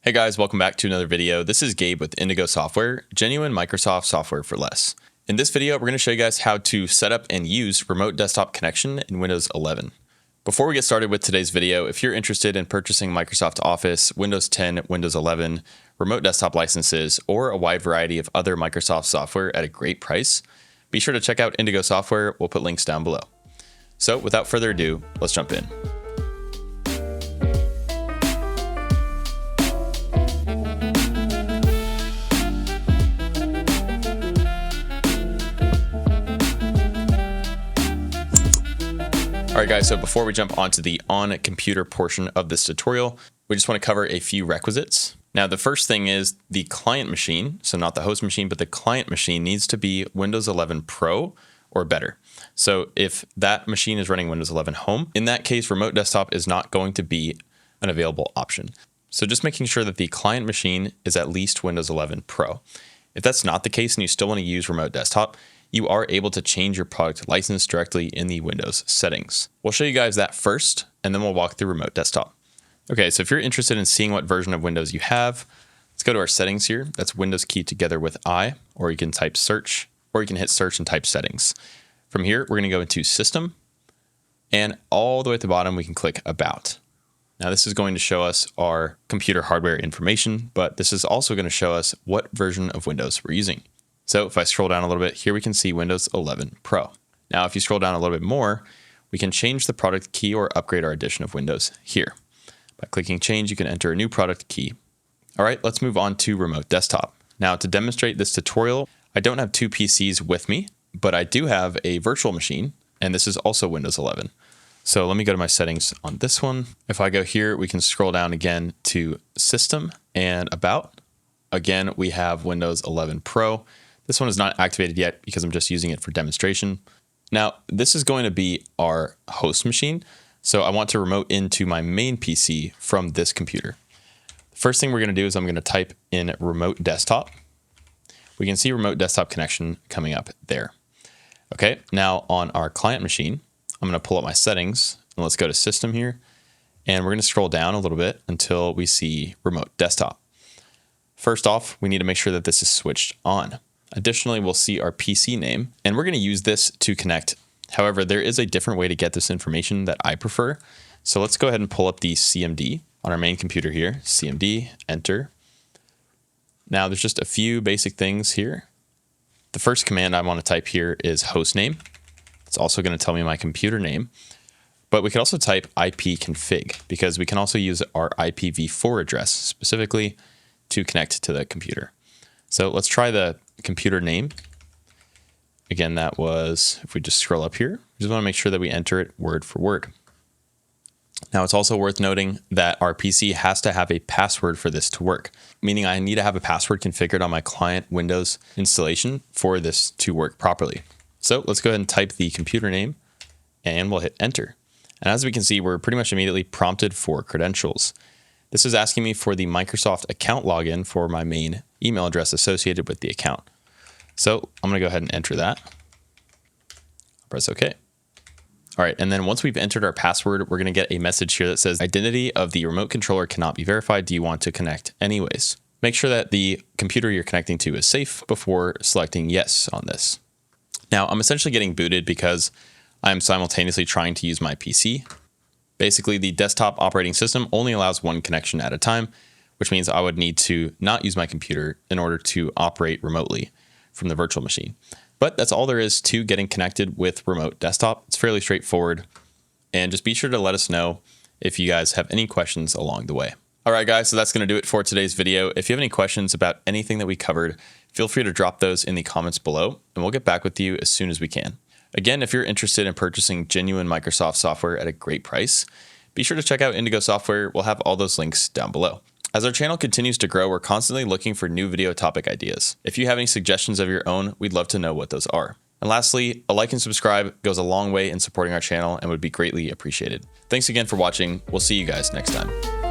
Hey guys, welcome back to another video. This is Gabe with Indigo Software, genuine Microsoft software for less. In this video, we're going to show you guys how to set up and use remote desktop connection in Windows 11. Before we get started with today's video, if you're interested in purchasing Microsoft Office, Windows 10, Windows 11, remote desktop licenses, or a wide variety of other Microsoft software at a great price, be sure to check out Indigo Software. We'll put links down below. So without further ado, let's jump in. Alright guys, so before we jump onto the on-computer portion of this tutorial, we just want to cover a few requisites. Now the first thing is the client machine, so not the host machine, but the client machine needs to be Windows 11 Pro or better. So if that machine is running Windows 11 Home, in that case, remote desktop is not going to be an available option. So just making sure that the client machine is at least Windows 11 Pro. If that's not the case and you still want to use remote desktop, you are able to change your product license directly in the Windows settings. We'll show you guys that first, and then we'll walk through remote desktop. Okay, so if you're interested in seeing what version of Windows you have, let's go to our settings here. That's Windows key together with I, or you can type search, or you can hit search and type settings. From here, we're gonna go into system, and all the way at the bottom, we can click about. Now this is going to show us our computer hardware information, but this is also gonna show us what version of Windows we're using. So if I scroll down a little bit, here we can see Windows 11 Pro. Now, if you scroll down a little bit more, we can change the product key or upgrade our edition of Windows here. By clicking change, you can enter a new product key. All right, let's move on to remote desktop. Now, to demonstrate this tutorial, I don't have two PCs with me, but I do have a virtual machine, and this is also Windows 11. So let me go to my settings on this one. If I go here, we can scroll down again to System and About. Again, we have Windows 11 Pro. This one is not activated yet because I'm just using it for demonstration. Now, this is going to be our host machine. So I want to remote into my main PC from this computer. The first thing we're going to do is I'm going to type in remote desktop. We can see remote desktop connection coming up there. Okay, now on our client machine, I'm going to pull up my settings and let's go to system here. And we're going to scroll down a little bit until we see remote desktop. First off, we need to make sure that this is switched on. Additionally, we'll see our PC name, and we're going to use this to connect. However, there is a different way to get this information that I prefer. So let's go ahead and pull up the CMD on our main computer here. CMD, enter. Now there's just a few basic things here. The first command I want to type here is hostname. It's also going to tell me my computer name, but we could also type ipconfig because we can also use our IPv4 address specifically to connect to the computer. So let's try the computer name. Again, that was, if we just scroll up here, we just want to make sure that we enter it word for word. Now it's also worth noting that our PC has to have a password for this to work, meaning I need to have a password configured on my client Windows installation for this to work properly. So let's go ahead and type the computer name and we'll hit enter. And as we can see, we're pretty much immediately prompted for credentials. This is asking me for the Microsoft account login for my main email address associated with the account. So I'm going to go ahead and enter that. Press OK. All right, and then once we've entered our password, we're going to get a message here that says identity of the remote controller cannot be verified. Do you want to connect anyways? Make sure that the computer you're connecting to is safe before selecting yes on this. Now I'm essentially getting booted because I'm simultaneously trying to use my PC. Basically, the desktop operating system only allows one connection at a time, which means I would need to not use my computer in order to operate remotely from the virtual machine. But that's all there is to getting connected with remote desktop. It's fairly straightforward. And just be sure to let us know if you guys have any questions along the way. All right, guys, so that's going to do it for today's video. If you have any questions about anything that we covered, feel free to drop those in the comments below, and we'll get back with you as soon as we can. Again, if you're interested in purchasing genuine Microsoft software at a great price, be sure to check out Indigo Software. We'll have all those links down below. As our channel continues to grow, we're constantly looking for new video topic ideas. If you have any suggestions of your own, we'd love to know what those are. And lastly, a like and subscribe goes a long way in supporting our channel and would be greatly appreciated. Thanks again for watching. We'll see you guys next time.